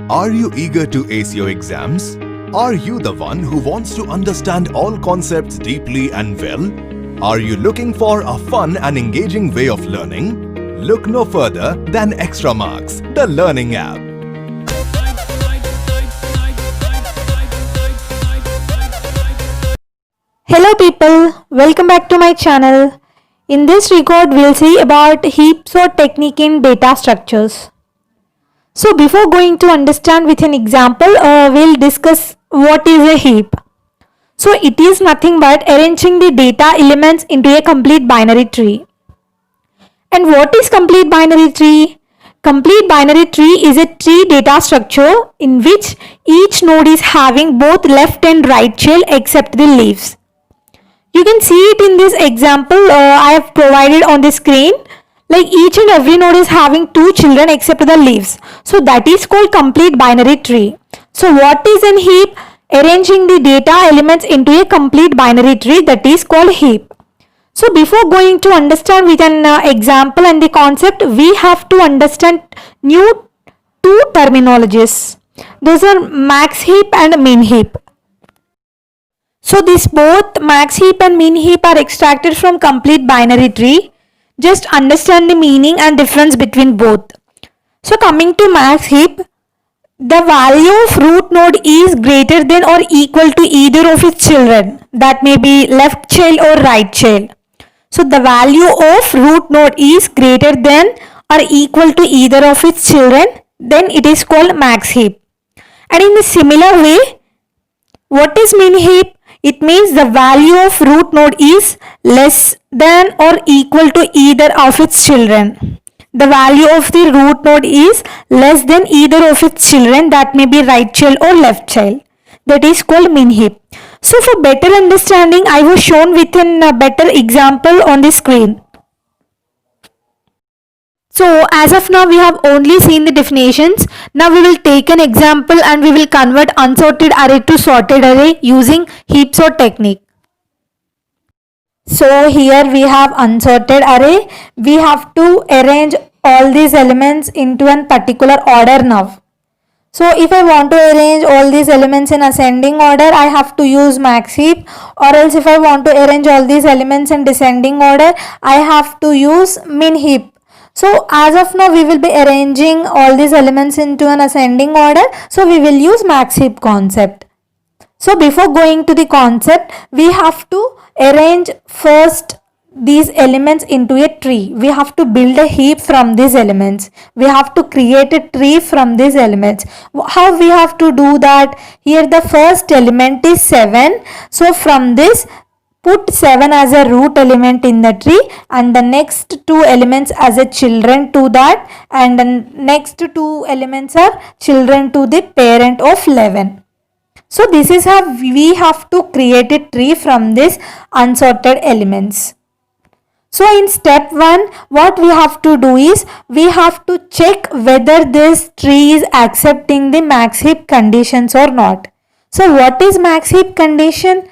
Are you eager to ace your exams? Are you the one who wants to understand all concepts deeply and well? Are you looking for a fun and engaging way of learning? Look no further than Extra Marks, the learning app. Hello people, welcome back to my channel. In this record, we'll see about heaps or technique in data structures. So before going to understand with an example, we'll discuss what is a heap. So it is nothing but arranging the data elements into a complete binary tree. And what is complete binary tree? Complete binary tree is a tree data structure in which each node is having both left and right shell except the leaves. You can see it in this example I have provided on the screen. Like each and every node is having two children except the leaves. So that is called complete binary tree. So what is a heap? Arranging the data elements into a complete binary tree, that is called heap. So before going to understand with an example and the concept, we have to understand new two terminologies. Those are max heap and min heap. So these both max heap and min heap are extracted from complete binary tree. Just understand the meaning and difference between both. So coming to max heap, the value of root node is greater than or equal to either of its children. That may be left child or right child. So the value of root node is greater than or equal to either of its children, then it is called max heap. And in the similar way, what is min heap? It means the value of root node is less than or equal to either of its children. The value of the root node is less than either of its children, that may be right child or left child. That is called min heap. So for better understanding, I was shown with a better example on the screen. So as of now, we have only seen the definitions. Now we will take an example and we will convert unsorted array to sorted array using heap sort technique. So here we have unsorted array. We have to arrange all these elements into a particular order now. So if I want to arrange all these elements in ascending order, I have to use max heap, or else if I want to arrange all these elements in descending order, I have to use min heap. So as of now, we will be arranging all these elements into an ascending order. So we will use max heap concept. So before going to the concept, we have to arrange first these elements into a tree. We have to build a heap from these elements. We have to create a tree from these elements. How we have to do that? Here the first element is 7. So from this, put 7 as a root element in the tree, and the next two elements as a children to that, and the next two elements are children to the parent of 11. So this is how we have to create a tree from this unsorted elements. So in step 1, what we have to do is, we have to check whether this tree is accepting the max heap conditions or not. So what is max heap condition?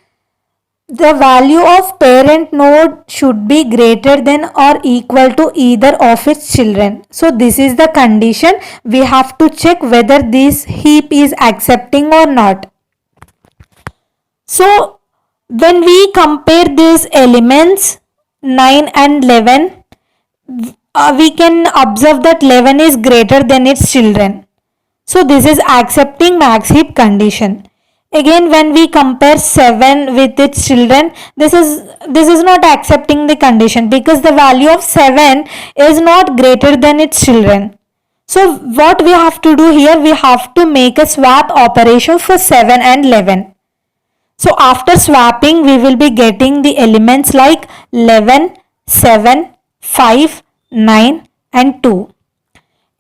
The value of parent node should be greater than or equal to either of its children. So this is the condition. We have to check whether this heap is accepting or not. So when we compare these elements 9 and 11, we can observe that 11 is greater than its children. So this is accepting max heap condition. Again, when we compare 7 with its children, this is not accepting the condition, because the value of 7 is not greater than its children. So what we have to do here, we have to make a swap operation for 7 and 11. So after swapping, we will be getting the elements like 11, 7, 5, 9 and 2.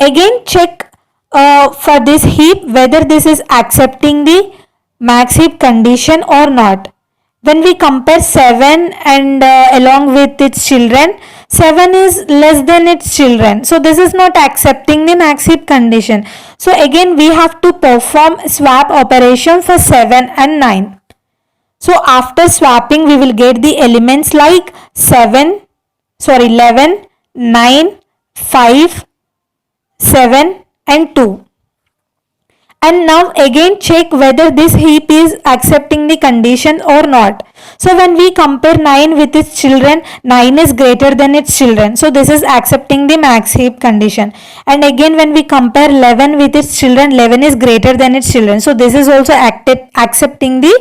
Again, check for this heap whether this is accepting the max heap condition or not. When we compare 7 and along with its children, 7 is less than its children. So this is not accepting the max heap condition. So again, we have to perform swap operation for 7 and 9. So after swapping, we will get the elements like 11, 9, 5, 7 and 2. And now again check whether this heap is accepting the condition or not. So when we compare 9 with its children, 9 is greater than its children. So this is accepting the max heap condition. And again when we compare 11 with its children, 11 is greater than its children. So this is also accepting the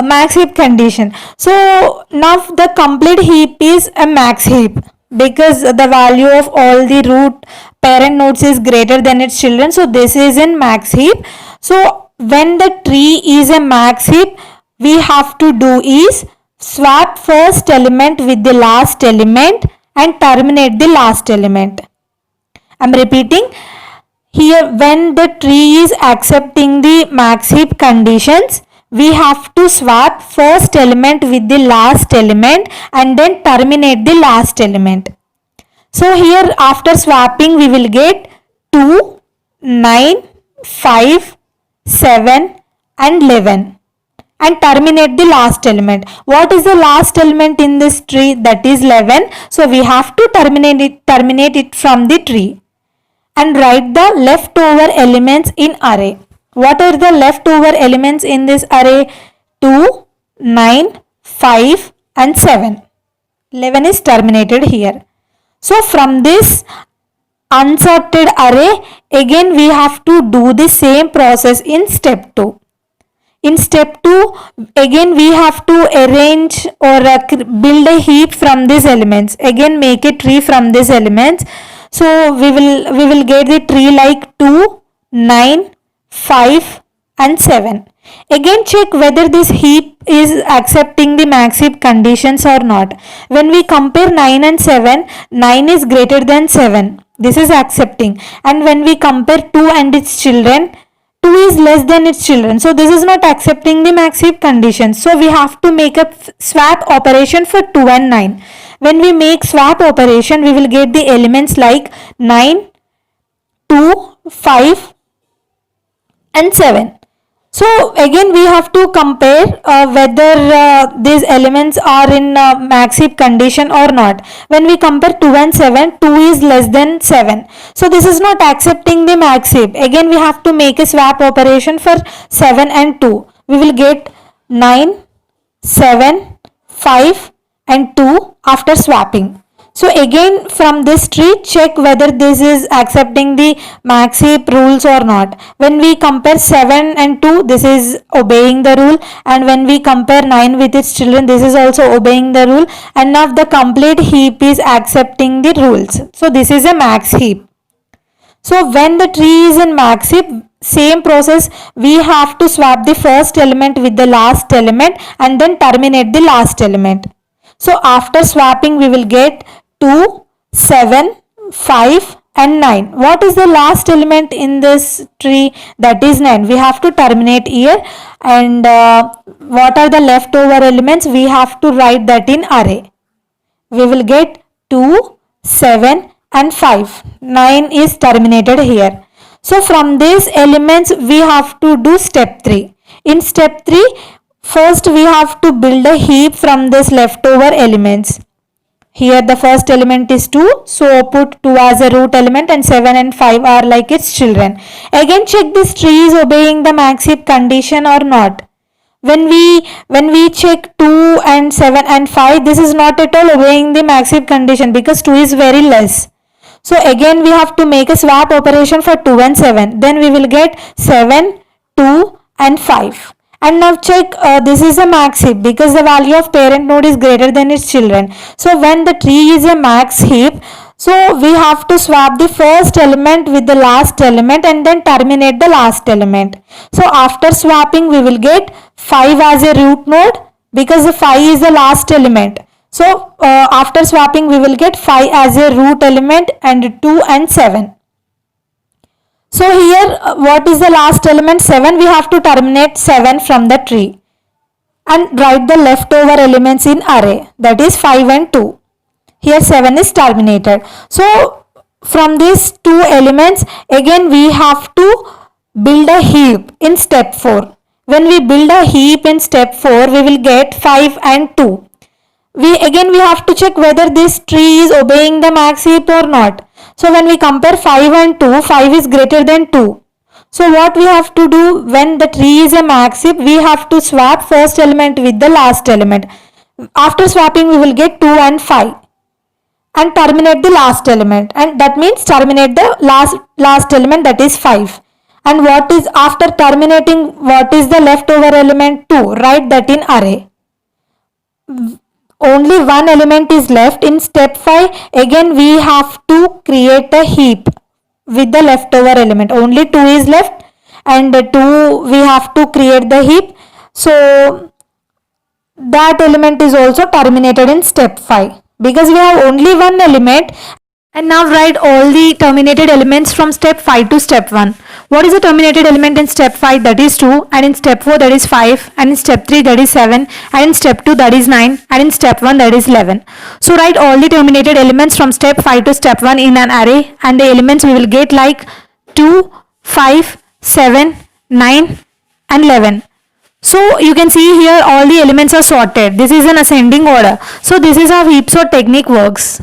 max heap condition. So now the complete heap is a max heap because the value of all the root parent nodes is greater than its children. So this is in max heap. So when the tree is a max heap, we have to do is swap first element with the last element and terminate the last element. I am repeating here, when the tree is accepting the max heap conditions, we have to swap first element with the last element and then terminate the last element. So here after swapping we will get 2, 9, 5, 7 and 11 and terminate the last element. What is the last element in this tree? That is 11. So we have to terminate it from the tree and write the leftover elements in array. What are the leftover elements in this array? 2, 9, 5 and 7. 11 is terminated here. So from this unsorted array, again we have to do the same process in step 2. In step 2, again we have to arrange or build a heap from these elements. Again make a tree from these elements. So we will get the tree like 2, 9, 5 and 7. Again check whether this heap is accepting the max heap conditions or not. When we compare 9 and 7, 9 is greater than 7. This is accepting. And when we compare 2 and its children, 2 is less than its children. So this is not accepting the max heap conditions. So we have to make a swap operation for 2 and 9. When we make swap operation, we will get the elements like 9, 2, 5 and 7. So again we have to compare whether these elements are in max heap condition or not. When we compare 2 and 7, 2 is less than 7. So this is not accepting the max heap. Again we have to make a swap operation for 7 and 2. We will get 9, 7, 5 and 2 after swapping. So again from this tree check whether this is accepting the max heap rules or not. When we compare 7 and 2, this is obeying the rule, and when we compare 9 with its children, this is also obeying the rule, and now the complete heap is accepting the rules. So this is a max heap. So when the tree is in max heap, same process, we have to swap the first element with the last element and then terminate the last element. So after swapping we will get 2, 7, 5 and 9. What is the last element in this tree? That is 9. We have to terminate here, and what are the leftover elements? We have to write that in array. We will get 2, 7 and 5. 9 is terminated here. So from these elements we have to do step 3. In step 3, first we have to build a heap from this leftover elements. Here the first element is 2, so put 2 as a root element and 7 and 5 are like its children. Again check this tree is obeying the max heap condition or not. When we check 2 and 7 and 5, this is not at all obeying the max heap condition because 2 is very less. So again we have to make a swap operation for 2 and 7. Then we will get 7, 2 and 5. And now check this is a max heap because the value of parent node is greater than its children. So when the tree is a max heap, so we have to swap the first element with the last element and then terminate the last element. So after swapping we will get 5 as a root node because the 5 is the last element. So after swapping we will get 5 as a root element and 2 and 7. So here what is the last element? 7. We have to terminate 7 from the tree and write the leftover elements in array, that is 5 and 2. Here 7 is terminated. So from these two elements again we have to build a heap in step 4. When we build a heap in step 4 we will get 5 and 2. We have to check whether this tree is obeying the max heap or not. So when we compare 5 and 2, 5 is greater than 2. So what we have to do when the tree is a max heap, we have to swap first element with the last element. After swapping, we will get 2 and 5 and terminate the last element, and that means terminate the last element, that is 5. And what is after terminating, what is the leftover element? 2. Write that in array. Only one element is left. In step 5, again we have to create a heap with the leftover element. Only 2 is left, and 2 we have to create the heap. So that element is also terminated in step 5 because we have only one element. And now write all the terminated elements from step 5 to step 1. What is the terminated element in step 5? That is 2, and in step 4 that is 5, and in step 3 that is 7, and in step 2 that is 9, and in step 1 that is 11. So write all the terminated elements from step 5 to step 1 in an array, and the elements we will get like 2, 5, 7, 9 and 11. So you can see here all the elements are sorted. This is an ascending order. So this is how heap sort technique works.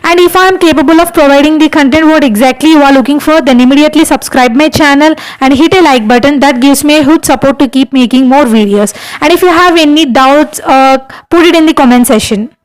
And if I am capable of providing the content what exactly you are looking for, then immediately subscribe my channel and hit a like button. That gives me a huge support to keep making more videos. And if you have any doubts, put it in the comment section.